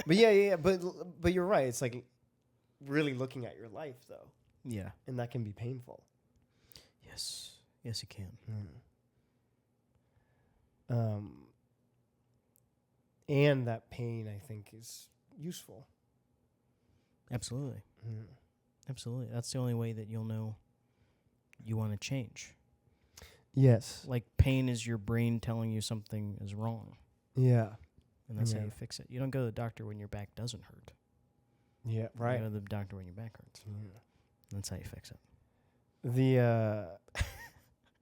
But you're right. It's like really looking at your life though. Yeah. And that can be painful. Yes, it can. And that pain, I think, is useful. Absolutely. Absolutely. That's the only way that you'll know you want to change. Yes. Like, pain is your brain telling you something is wrong. Yeah. And that's how you fix it. You don't go to the doctor when your back doesn't hurt. Yeah, right. You go to the doctor when your back hurts. Yeah. That's how you fix it.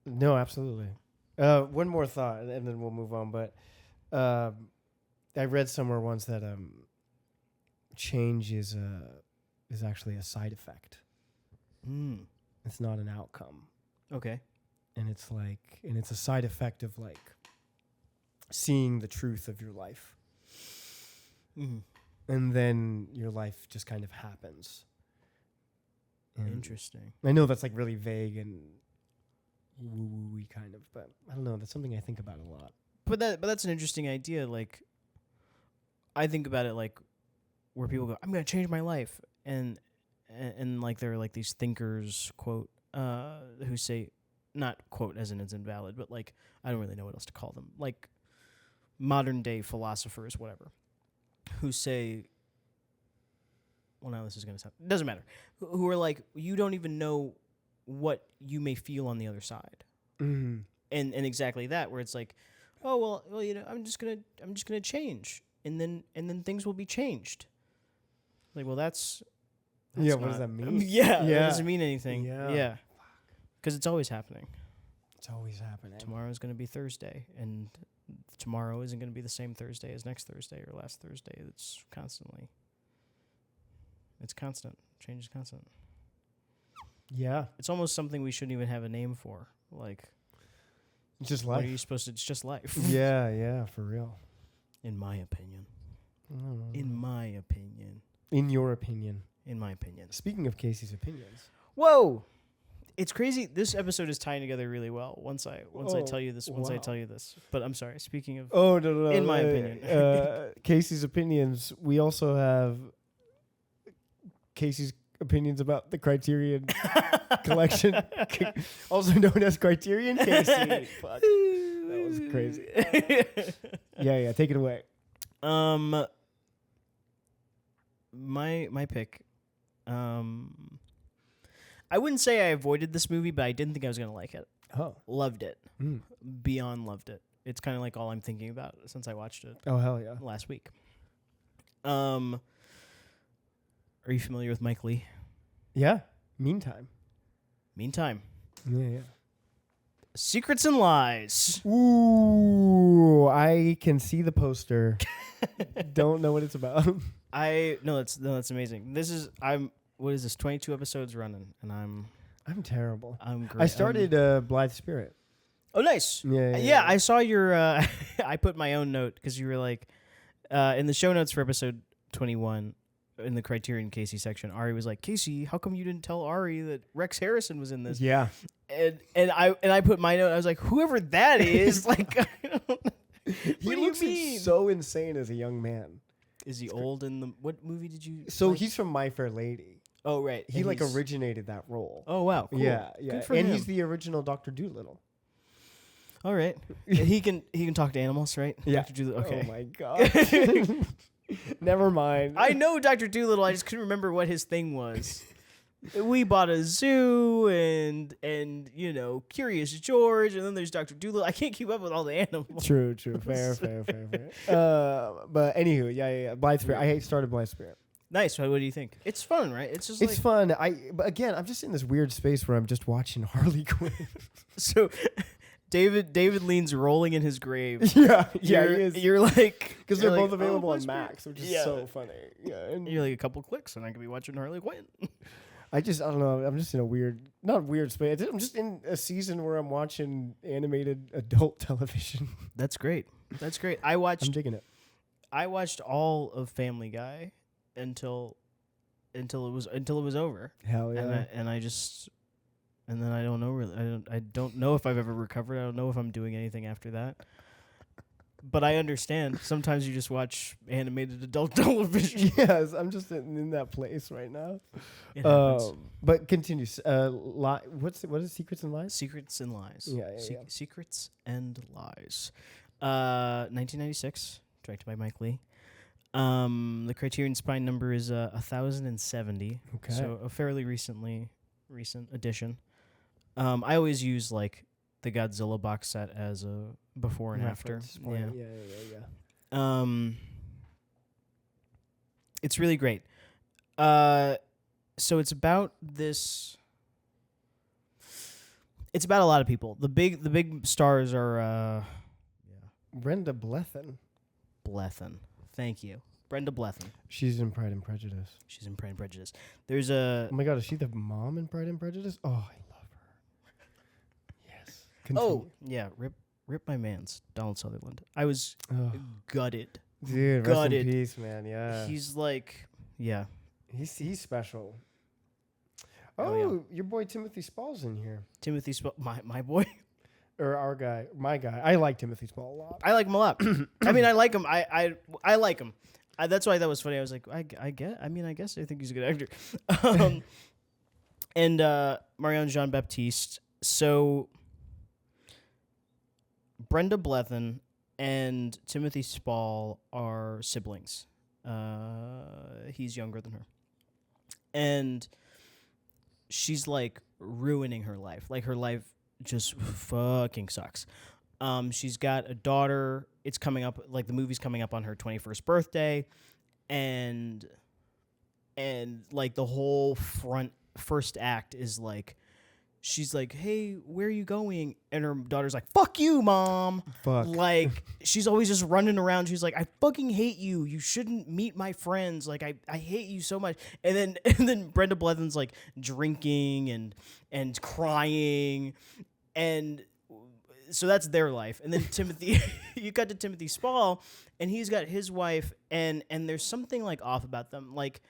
No, absolutely. One more thought, and then we'll move on. But I read somewhere once that change is actually a side effect. It's not an outcome. Okay. And it's a side effect of like seeing the truth of your life. And then your life just kind of happens. And Interesting. I know that's like really vague and woo-woo-y kind of, but I don't know. That's something I think about a lot. But that's an interesting idea. Like, I think about it like where people go, I'm going to change my life. And like there are like these thinkers, quote, who say, not quote as in it's invalid, but like, I don't really know what else to call them. Like modern day philosophers, whatever, who say, well, now this is going to sound, it doesn't matter, who are like, you don't even know what you may feel on the other side. And exactly that, where it's like, oh, well, you know, I'm just going to change. And then things will be changed. Like, well, that's yeah, what does that mean? That doesn't mean anything. Yeah. Because it's always happening. It's always happening. Tomorrow is going to be Thursday, and tomorrow isn't going to be the same Thursday as next Thursday or last Thursday. It's constant. Change is constant. Yeah. It's almost something we shouldn't even have a name for. Like, it's just what life. are you supposed to? It's just life. Yeah, for real. In my opinion. In my opinion. In your opinion. In my opinion. Speaking of Casey's opinions. Whoa. It's crazy. This episode is tying together really well. Once I tell you this. I tell you this. But I'm sorry. Speaking of. Oh no. In my opinion. Casey's opinions. We also have Casey's opinions about the Criterion Collection, also known as Criterion Casey. Fuck. That was crazy. Yeah. Take it away. My pick. I wouldn't say I avoided this movie, but I didn't think I was gonna like it. Oh, Loved it. Beyond loved it. It's kind of like all I'm thinking about since I watched it. Oh hell yeah! Last week. Are you familiar with Mike Lee? Yeah. Meantime. Yeah. Secrets and Lies. Ooh, I can see the poster. Don't know what it's about. That's amazing. What is this? 22 episodes running, and I'm terrible. I'm great. I started Blithe Spirit. Oh, nice. Yeah. I saw your. I put my own note because you were like, in the show notes for episode 21, in the Criterion Casey section, Ari was like, Casey, how come you didn't tell Ari that Rex Harrison was in this? Yeah. And I put my note. I was like, whoever that is, like, what do you mean? So insane as a young man. Is he old in the? What movie did you? So like? he's from My Fair Lady. Oh right. He like originated that role. Oh wow. Cool. Yeah. Good for and him. he's the original Dr. Doolittle. All right. he can talk to animals, right? Yeah. Dr. Doolittle. Okay. Oh my god. Never mind. I know Dr. Doolittle. I just couldn't remember what his thing was. We bought a zoo and Curious George, and then there's Dr. Doolittle. I can't keep up with all the animals. True. Fair. But anywho, yeah. Blithe Spirit. I started Blithe Spirit. Nice. What do you think? It's fun, right? It's just it's fun. But again, I'm just in this weird space where I'm just watching Harley Quinn. So David Lean's rolling in his grave. Yeah, he is. You're like, because they're both available on Max, which is Yeah. so funny. Yeah, and you're like a couple clicks, and I could be watching Harley Quinn. I don't know. I'm just in a not weird space. I'm just in a season where I'm watching animated adult television. That's great. I'm digging it. I watched all of Family Guy until it was over. Hell yeah. And then I don't know really. I don't know if I've ever recovered. I don't know if I'm doing anything after that. But I understand. Sometimes you just watch animated adult television. Yes, I'm just in that place right now. It happens. But continue. What is Secrets and Lies? Secrets and Lies. Yeah. Secrets and Lies. 1996, directed by Mike Lee. The Criterion Spine number is 1070. Okay. So a fairly recent addition. I always use like the Godzilla box set as a before and Reference after. point. Yeah. It's really great. So it's about this. It's about a lot of people. The big stars are Brenda Blethyn. Blethyn. Thank you. Brenda Blethyn. She's in Pride and Prejudice. She's in Pride and Prejudice. There's a Oh my God, is she the mom in Pride and Prejudice? Oh, I love her. Yes. Continue. Oh, yeah, rip my man's Donald Sutherland. I was Oh, gutted. dude, gutted. rest in peace, man. Yeah. He's like, yeah. He's special. Oh, yeah. Oh, your boy Timothy Spall's in here. Timothy my boy. Or our guy, my guy. I like Timothy Spall a lot. I like him a lot. I mean, I like him. I like him. That's why that was funny. I was like, I guess I think he's a good actor. And Marianne Jean-Baptiste. So Brenda Blethyn and Timothy Spall are siblings. He's younger than her. And she's like ruining her life. Like her life just fucking sucks. She's got a daughter. It's coming up, like the movie's coming up on her 21st birthday, and like the whole first act is like, she's like, "Hey, where are you going?" And her daughter's like, "Fuck you, mom." Fuck. Like she's always just running around. She's like, "I fucking hate you. You shouldn't meet my friends. Like I hate you so much." And then Brenda Blethyn's like drinking and crying, and so that's their life. And then Timothy, you got to Timothy Spall, and he's got his wife, and there's something like off about them. Like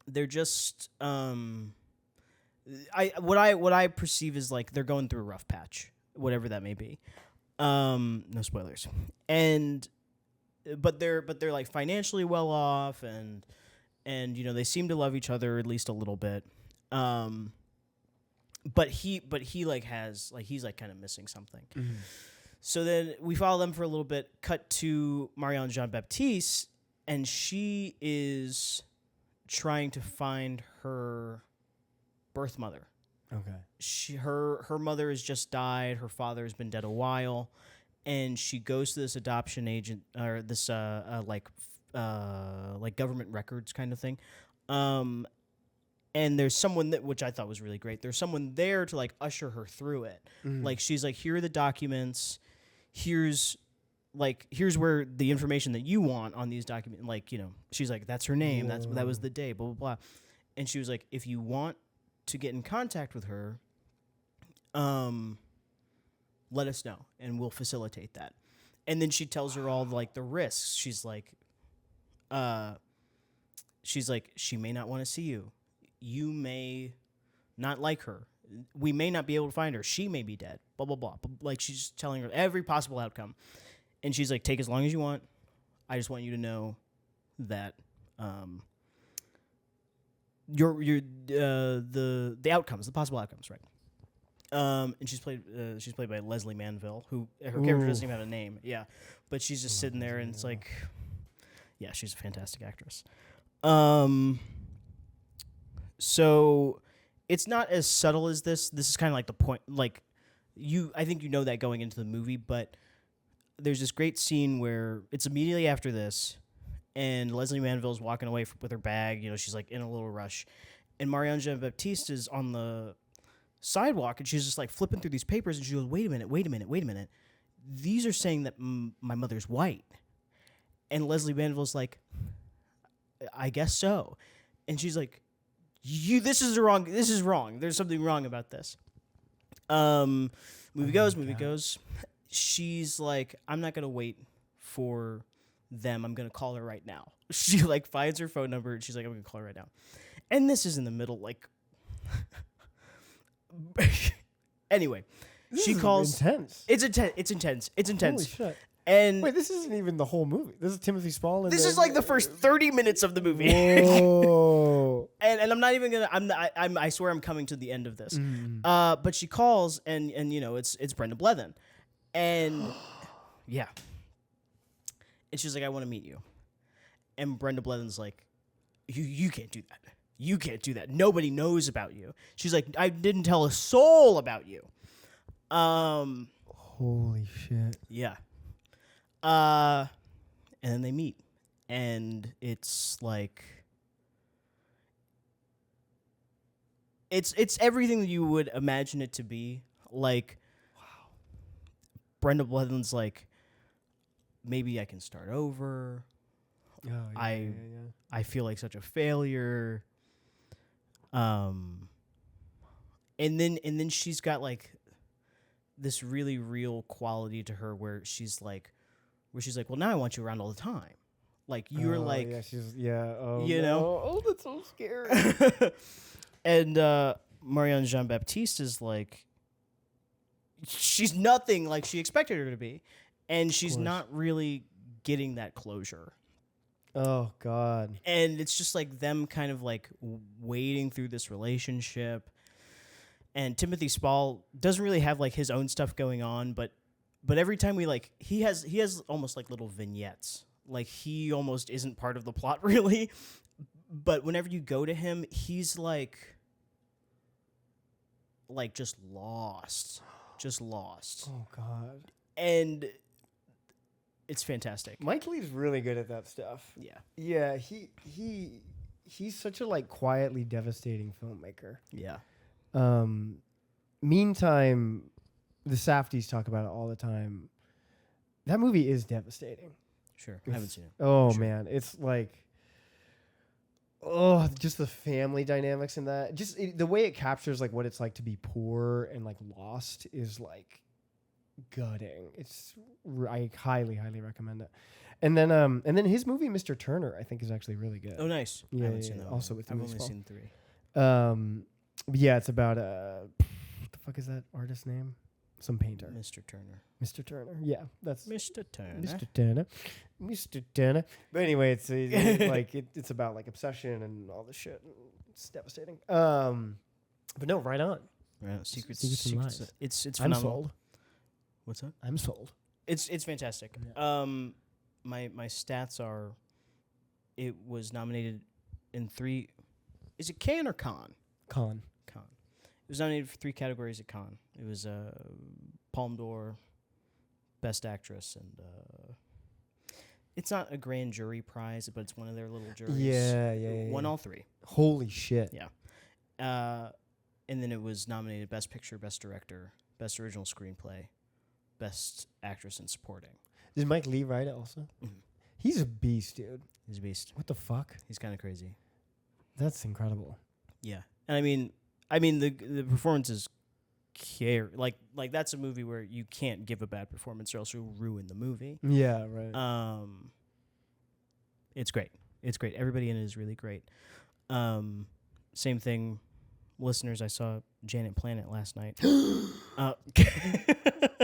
they're just what I perceive is like they're going through a rough patch, whatever that may be. No spoilers. But they're like financially well off, and you know they seem to love each other at least a little bit. But he like has like he's like kind of missing something. Mm-hmm. So then we follow them for a little bit. Cut to Marianne Jean-Baptiste, and she is trying to find her birth mother. Okay. Her mother has just died. Her father has been dead a while, and she goes to this adoption agent or this like government records kind of thing. And there's someone which I thought was really great. There's someone there to like usher her through it. Mm-hmm. Like she's like, here are the documents. Here's where the information that you want on these documents. Like, you know, she's like, that's her name. Whoa. That was the day. Blah blah blah. And she was like, if you want to get in contact with her, let us know and we'll facilitate that. And then she tells her all like the risks. She's like, she may not want to see you. You may not like her. We may not be able to find her. She may be dead. Blah, blah, blah. But like she's telling her every possible outcome. And she's like, take as long as you want. I just want you to know that the outcomes, the possible outcomes, right? And she's played by Leslie Manville, who her character doesn't even have a name. Yeah. But she's just sitting there and it's like, yeah, she's a fantastic actress. So it's not as subtle as this. This is kind of like the point. Like I think you know that going into the movie, but there's this great scene where it's immediately after this, and Leslie Manville's walking away with her bag. You know, she's like in a little rush, and Marianne Jean-Baptiste is on the sidewalk, and she's just like flipping through these papers, and she goes, "Wait a minute. These are saying that my mother's white," and Leslie Manville's like, "I guess so," and she's like, this is wrong. There's something wrong about this. Movie goes. She's like, I'm not going to wait for them. I'm going to call her right now. She like finds her phone number and she's like, I'm going to call her right now. And this is in the middle, like, anyway, she calls. Intense. It's intense. Holy shit. And wait, this isn't even the whole movie. This is Timothy Spall. This is like the first 30 minutes of the movie. Whoa. and I'm not even gonna. I swear I'm coming to the end of this. But she calls and you know it's Brenda Blethyn, and yeah, and she's like, I want to meet you, and Brenda Blethyn's like, you can't do that. You can't do that. Nobody knows about you. She's like, I didn't tell a soul about you. Holy shit. Yeah. And then they meet, and it's like, it's everything that you would imagine it to be. Like, Brenda Blethyn's like, maybe I can start over. Oh, yeah, I I feel like such a failure. And then she's got like this really real quality to her where she's like, well, now I want you around all the time. Like you're like, oh, you no. know? Oh, that's so scary. And Marianne Jean Baptiste is like, she's nothing like she expected her to be, and she's course. not really getting that closure. Oh God. And it's just like them kind of like wading through this relationship. And Timothy Spall doesn't really have like his own stuff going on, but every time we like he has almost like little vignettes. Like he almost isn't part of the plot really. But whenever you go to him, he's like just lost. Just lost. Oh God. And it's fantastic. Mike Lee's really good at that stuff. Yeah. Yeah, he's such a like quietly devastating filmmaker. Yeah. Meantime, the Safdies talk about it all the time. That movie is devastating. Sure. I haven't seen it. Oh Sure. man, it's like, just the family dynamics in that. Just the way it captures like what it's like to be poor and like lost is like gutting. I highly recommend it. And then his movie Mr. Turner I think is actually really good. Oh, nice. Yeah, I haven't seen yeah, that also one. with I've Timothy only Spall. seen 3. Yeah, it's about what the fuck is that artist's name? Some painter. Mr. Turner. Mr. Turner. Yeah, that's Mr. Turner. Mr. Turner. Mr. Turner. But anyway, it's like it's about like obsession and all this shit. It's devastating. But no, right on. Right. Secrets and Lies. It's I'm phenomenal. sold. What's that? I'm sold. It's fantastic. Yeah. My stats are, it was nominated in 3. Is it Cannes or Con? Con. Con. It was nominated for 3 categories at Con. It was Palme d'Or, Best Actress, and it's not a grand jury prize, but it's one of their little juries. Yeah. Won all 3. Holy shit. Yeah. And then it was nominated Best Picture, Best Director, Best Original Screenplay, Best Actress in Supporting. Did Mike Lee write it also? Mhm. He's a beast, dude. He's a beast. What the fuck? He's kind of crazy. That's incredible. Yeah. And I mean the performances care. Like that's a movie where you can't give a bad performance or else you'll ruin the movie. Yeah, right. It's great. It's great. Everybody in it is really great. Same thing, listeners. I saw Janet Planet last night.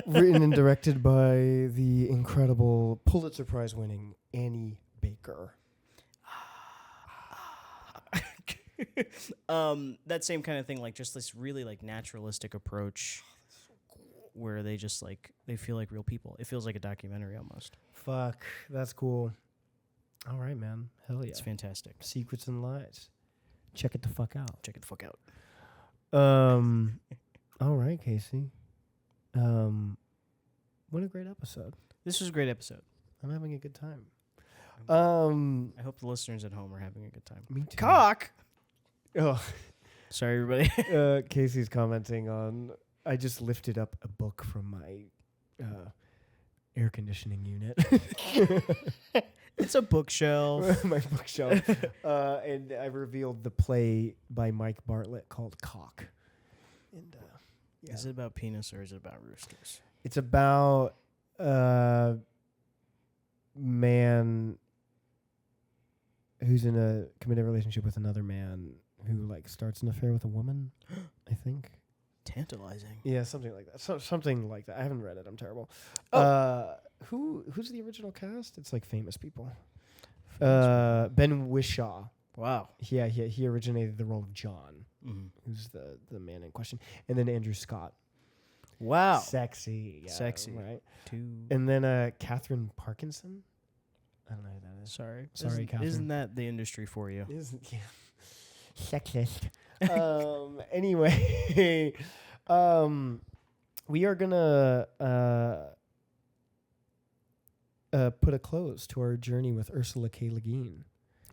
Written and directed by the incredible Pulitzer Prize winning Annie Baker. That same kind of thing, like just this really like naturalistic approach where they just like they feel like real people. It feels like a documentary almost. Fuck, that's cool. All right, man. Hell yeah. It's fantastic. Secrets and Lies. Check it the fuck out. Check it the fuck out. All right, Casey. What a great episode. This was a great episode. I'm having a good time. I hope the listeners at home are having a good time. Me too. Cock. Oh, Sorry, everybody. Casey's commenting on. I just lifted up a book from my air conditioning unit. It's a bookshelf. My bookshelf. And I revealed the play by Mike Bartlett called Cock. And yeah. Is it about penis or is it about roosters? It's about man who's in a committed relationship with another man who like starts an affair with a woman, I think. Tantalizing. Yeah, something like that. Something like that. I haven't read it. I'm terrible. Who's the original cast? It's like famous people. Ben Whishaw. Wow. Yeah, he originated the role of John, who's the man in question, and then Andrew Scott. Wow. Sexy. Yeah, Sexy. Right. Two. And then Catherine Parkinson. I don't know who that is. Sorry, Catherine. Isn't that the industry for you? Isn't sexist. Anyway, we are gonna put a close to our journey with Ursula K. Le Guin.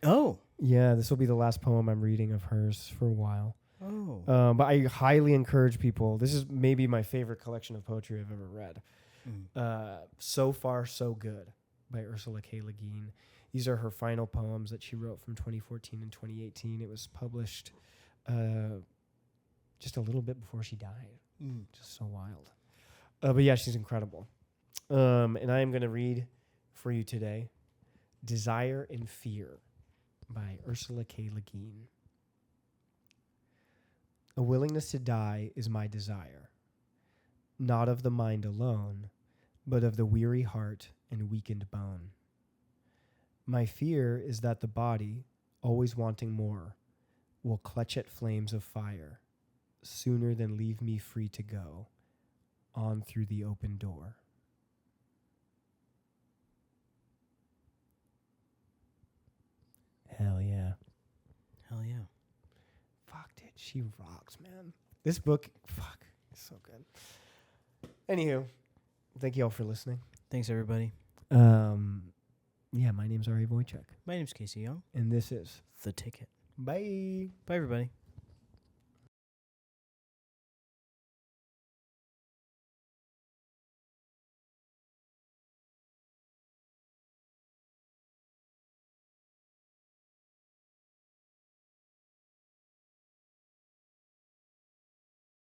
Oh. Yeah, this will be the last poem I'm reading of hers for a while. Oh. But I highly encourage people. This is maybe my favorite collection of poetry I've ever read. So Far, So Good by Ursula K. Le Guin. These are her final poems that she wrote from 2014 and 2018. It was published just a little bit before she died. Just so wild. But yeah, she's incredible. And I am going to read for you today Desire and Fear by Ursula K. Le Guin. A willingness to die is my desire, not of the mind alone, but of the weary heart and weakened bone. My fear is that the body, always wanting more, will clutch at flames of fire sooner than leave me free to go on through the open door. Hell yeah. Hell yeah. Fuck, dude, she rocks, man. This book, fuck, is so good. Anywho, thank you all for listening. Thanks, everybody. Yeah, my name's Ari Wojcik. My name's Casey Young. And this is The Ticket. Bye. Bye, everybody.